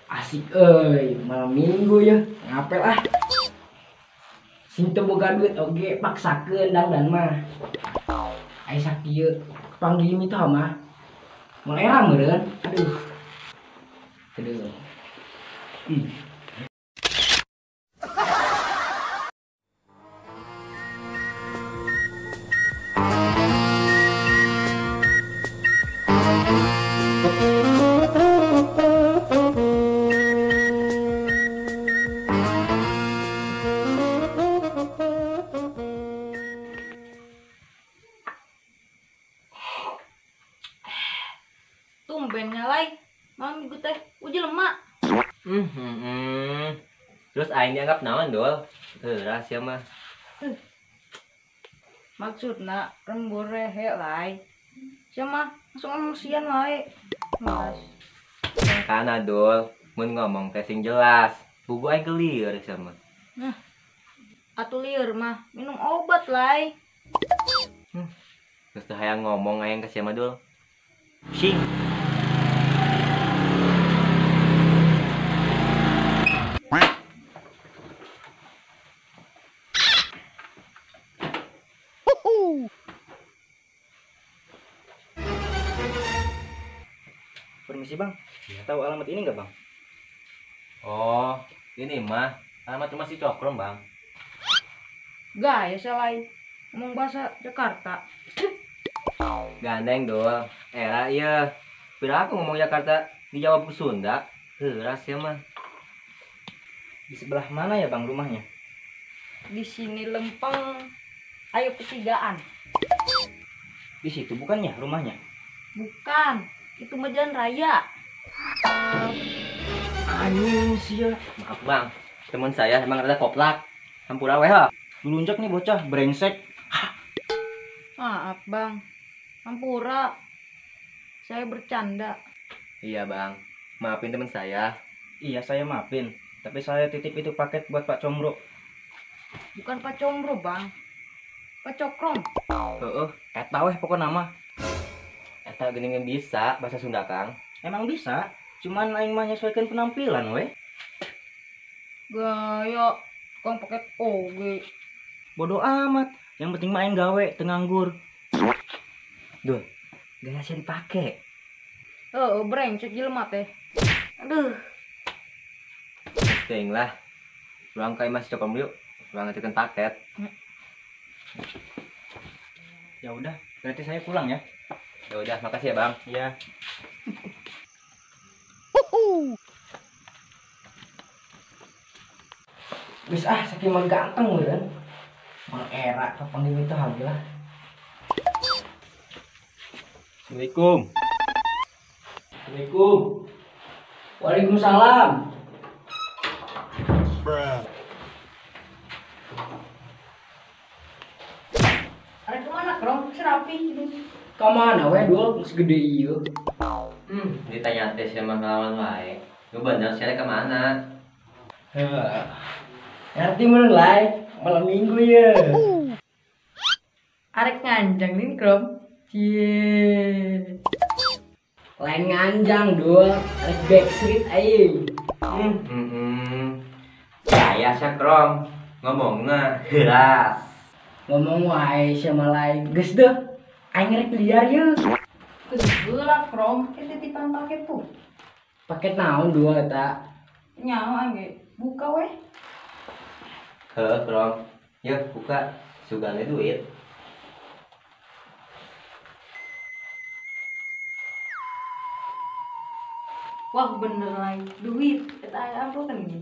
Asik malam minggu ya ngapel ah. Sing teu boga duit oge paksakeun dan mah. Aya sakieu panggil mitoha mah. Mun era meureun. Aduh. Aduh. Tumben nyalai, malam minggu teh uji lemak. Terus aing dianggap naon dol? Rahasia mah. Maksudna rembur rehe lai. Siapa langsung emosian wae. Mas. Kana dol, mun ngomong teh sing jelas. Bubu aing gelieur sama. Nah, atuh lieur mah minum obat lai. Terus teu hayang ngomong aing ka siapa dol? Sing. Permisi bang, tahu alamat ini nggak bang? Oh, ini mah alamat rumah si Cokrom, Bang. Gaya salai. Ngomong bahasa Jakarta. Gandeng dol. Era ieu. Pira aku ngomong Jakarta dijawab Sunda. Rahasia mah. Di sebelah mana ya bang rumahnya? Di sini lempeng. Ayo ketigaan. Di situ bukannya rumahnya? Bukan. Itu mah jalan raya. Anjing sia. Maaf, Bang. Teman saya emang rada koplak. Hampura we ha. Lunjak nih bocah brengsek. Maaf bang. Ampura. Saya bercanda. Iya, Bang. Maafin teman saya. Iya saya maafin, tapi saya titip itu paket buat Pak Combro. Bukan Pak Combro bang. Pak Cokrom. Heeh. Eta weh pokok nama. Eta geuningan bisa bahasa Sunda, Kang. Emang bisa, cuman aing mah nyesuaikan penampilan weh. Gaya. Kong paket oge. Bodoh amat, yang penting main gawe, tenganggur. Dul. Gaya sia dipake. Brengsek jelema teh. Aduh. Ting lah. Ruang ka Mas Cokrom yuk. Ruang ngecekeun paket. Ya udah, berarti saya pulang ya. Ya udah, makasih ya, Bang. Iya. Geus saking mah ganteng meureun. Mang era kapanggil mitoha lah. Assalamualaikum. Assalamualaikum. Waalaikumsalam. Ada kemana Krom? Serapi. Kamana we dul segede ieu. Ditanya teh sama lawan wae. Lu bener sih ke mana? Ngerti meureun lai, malam minggu ya. Arek nganjang nih Krom. Cie. Lain nganjang dul, arek backstreet aing. Saya Cokrom ngomongna jelas. Ngomong wae sama lain. Geus deuh, aing rek liar yeuh. Geulak Krom. Titipan paket tuh. Paket naon dul eta? Nyawa ge. Buka weh. Heuh, Krom. Yuk buka, sugane duit. Wah bener lagi. Duit. Eta aya apa kan ini?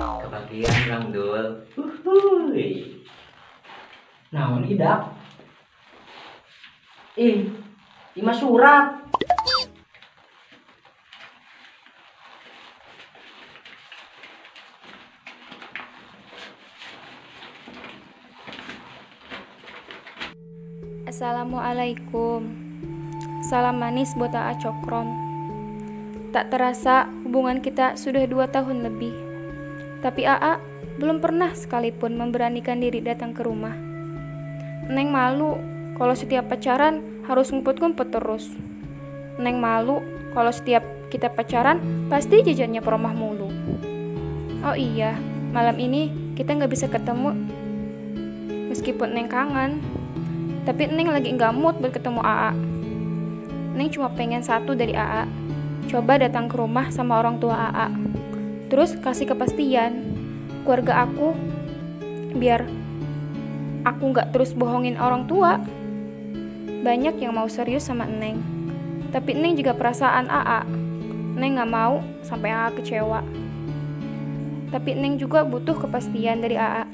Kebagian Bang Dul. Uhuy. Naon idak? Ima surat. Assalamualaikum. Salam manis buat Aa Cokrom. Tak terasa hubungan kita sudah 2 tahun lebih. Tapi Aa belum pernah sekalipun memberanikan diri datang ke rumah. Neng malu kalau setiap pacaran harus ngumpet-ngumpet terus. Neng malu kalau setiap kita pacaran, pasti jajannya peromah mulu. Oh iya, malam ini kita nggak bisa ketemu. Meskipun Neng kangen, tapi Neng lagi nggak mood buat ketemu AA. Neng cuma pengen satu dari AA. Coba datang ke rumah sama orang tua AA. Terus kasih kepastian keluarga aku, biar aku nggak terus bohongin orang tua. Banyak yang mau serius sama Neng, tapi Neng juga perasaan AA. Neng nggak mau sampai AA kecewa. Tapi Neng juga butuh kepastian dari AA.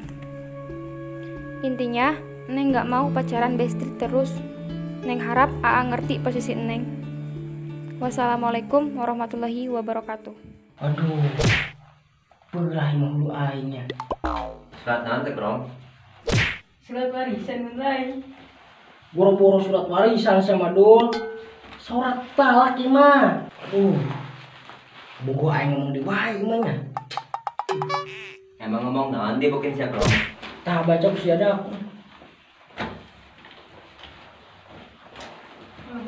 Intinya, Neng nggak mau pacaran bestri terus. Neng harap AA ngerti posisi Neng. Wassalamualaikum warahmatullahi wabarakatuh. Aduh, perah mulu aingnya. Surat nanti Krom. Surat warisan mulai. Boro-boro surat warisan sama Dul. Surat talak mah. Bogo aing ngomong di wae mah. Emang ngomong nanti bukan siapa Krom? Tah baca usia dah.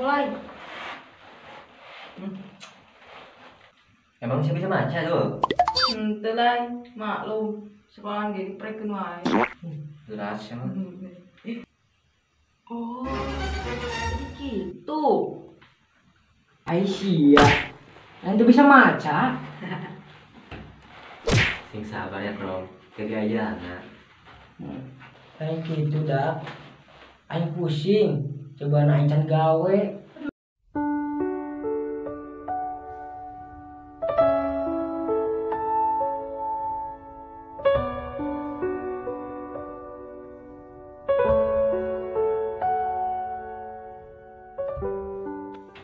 Mulai. Emang siapa bisa baca tuh? Telai, maklum. Sekolah jadi prekin wae. Jelas emang. Oh, jadi gitu. Aisyah. Nanti bisa maca. Sing sabar ya Krom. Jaga aja anak. Kayak gitu dah. Aing pusing. Coba aing can gawe.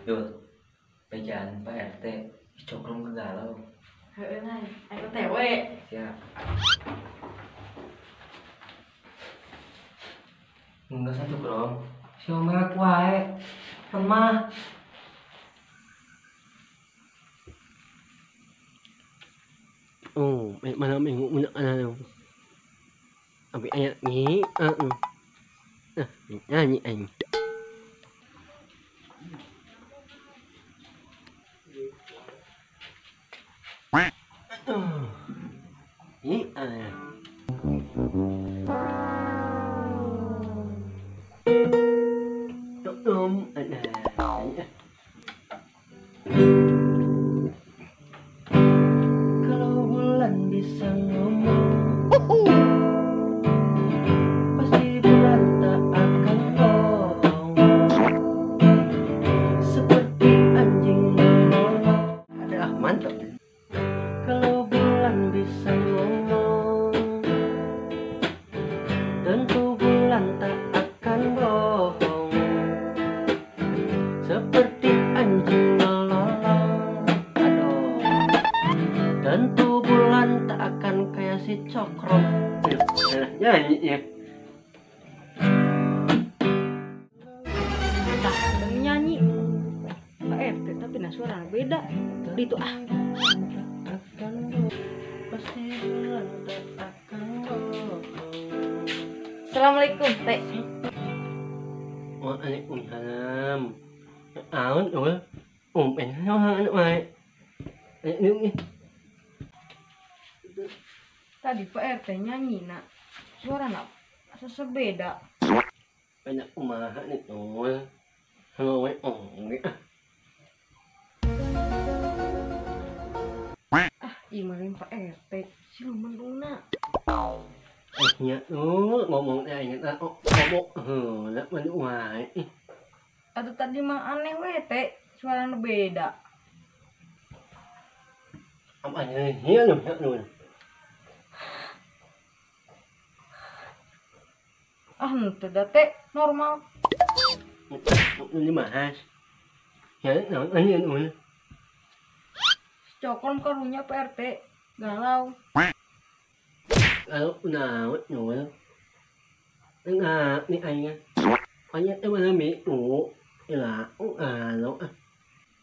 Dul, bacaan Pak RT Cokrom kegalau. Heeh, Nay. Ayo tewe. Siap. Enggak satu Krom. Siapa wae. Lemah. Oh, mana minggu muna ano. Abi ayat ni, nyanyi anh. Ni Kalau bulan bisa ngomong, pasti bulan tak akan bohong. Seperti anjing menolong. ada mantap. Kalau bulan bisa ngomong, tentu bulan tak akan bohong. Seperti anjing melolong. Aduh, tentu bulan tak akan kayak si Cokrom. Nyanyi ya. Tak sedang nyanyi. Pak RT tapi nah suara beda. Di itu ah. Akan pasti bulan tak akan bohong. Assalamualaikum, Teh. Waalaikumsalam. Aun ul. Ben ano ay. Ini Tadi Pak RT nyanyi nak. Suara nak sesebeda. banyak umaha nih ul. Halo we Imarin Pak RT. Siluman luna. nya ul ngomong dia ingat ngomong nak banyak umaha. Aduh tadi mah aneh we, Teh. Suaranya beda. Apa nya hiya lu. Ah, ente dah Teh normal. Ini mahas. Ya, ini ul. Cokrom karunya Pak RT. Galau. Kalau nào nhồi ni anh có nhất cái mana mi ngủ là nó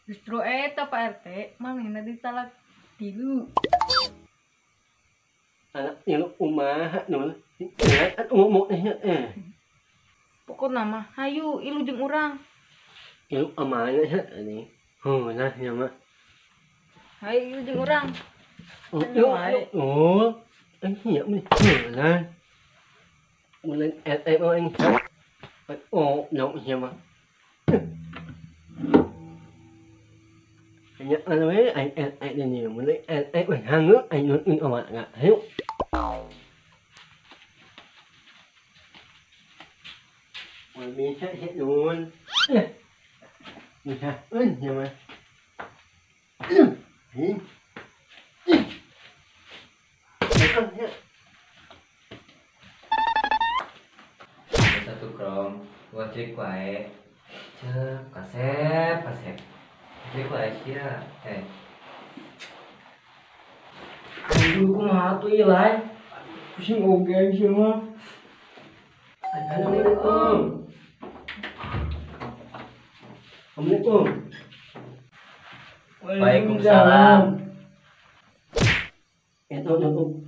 Justru eta Pak RT. Manehna ditalak tilu. anak yang umah nhồi anh một này Pokokna mah hayu ilu jeung urang. yang amanya ini nah ya mah Hai jeung urang. Anh hiểu mình là mình lên em ơi anh nhậu nhiều mà anh nhận là mấy anh là nhiều mình lấy em phải hàng nước anh muốn ở mặt ngạ hiểu mình sẽ hết luôn mình ha nhiều mà Satu krom, gua trik wae. Cek, kasep, kasep. Trik wae sia. Aduh, kumaha tuh ieu lain. Pusing oge sih mah. Assalamualaikum. Assalamualaikum. Waalaikumsalam. Itu.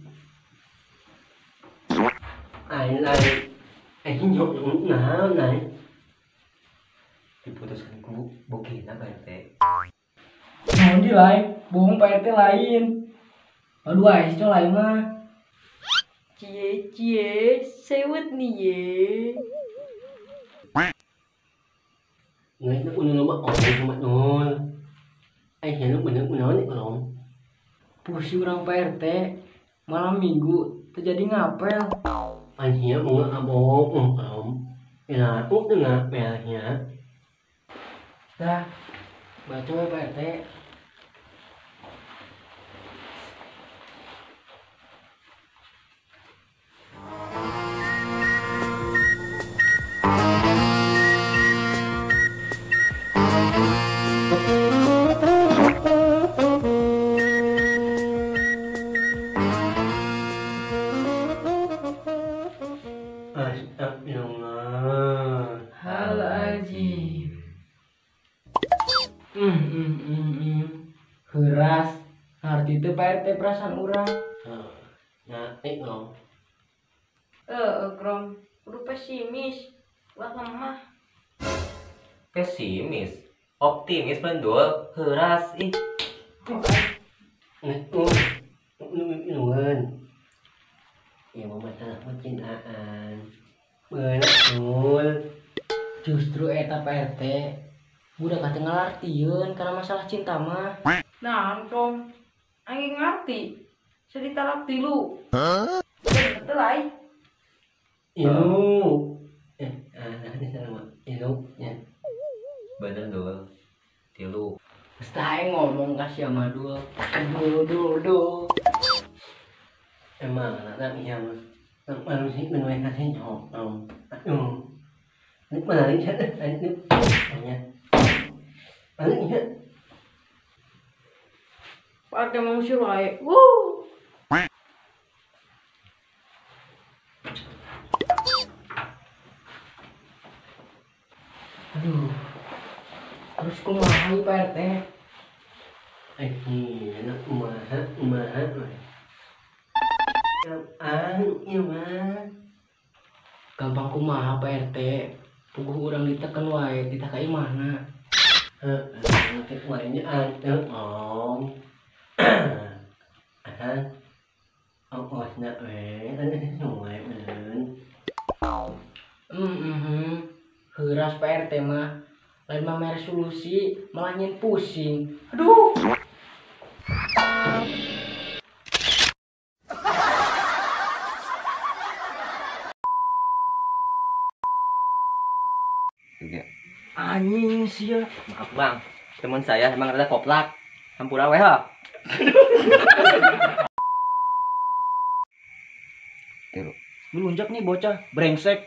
Ai lại anh nhậu uống nào này. Diputuskan ku bokina Pak RT. Mau di lain, bohong Pak RT lain. Aduh, si Col lain mah. Cie, sewet nih ye. Người nó uống nó mà ổn không bạn ơi. Anh thấy lúc mình nói này ổn. Pusing orang Pak RT. Malam minggu terjadi ngapel. Anh hiểu uống abo ổn. Là uống được ngà bè nhá. Dah, baca ya Pak RT. Astagfirullah. Hal ajib. Keras. Ngerti itu Pak RT perasaan orang. Nah, ngon. Krom, kudu pesimis. Ulah lemah. Pesimis, optimis pendul, keras ih. Ngon. Ya mau masalah percintaan. Betul. Justru eta Pak RT. Budak kata ngelartieun karena masalah cinta mah. Nah, Krom. Aing ngerti. Cerita lak tilu. Betul ai. Ilu. Ini sama ilu ya. Bener dul. Tilu. Mesti ngomong kasih sama dul. Dul. Emang anak yang manusia menuai kasih hong. Nước mà lấy hết đấy, nước nha. Lấy hết. Pakai manusia wae. Wuh. Aduh. Terus kumaha ieu Pak RT? Ini anak umahat rồi. Yêu mah. Gampang kumaha Pak RT. Puguh urang ditekan wae, ditakai mana? Cái ngoài như ăn được ổn. Ôi nè về anh ngoài mình. Heuras Pak RT mah. Lain mah mere solusi, malah nyen pusing. Aduh. Juga. Anjing sih ya. Maaf bang, teman saya emang rada koplak. Hampura weh ha. Melunjak nih bocah, brengsek.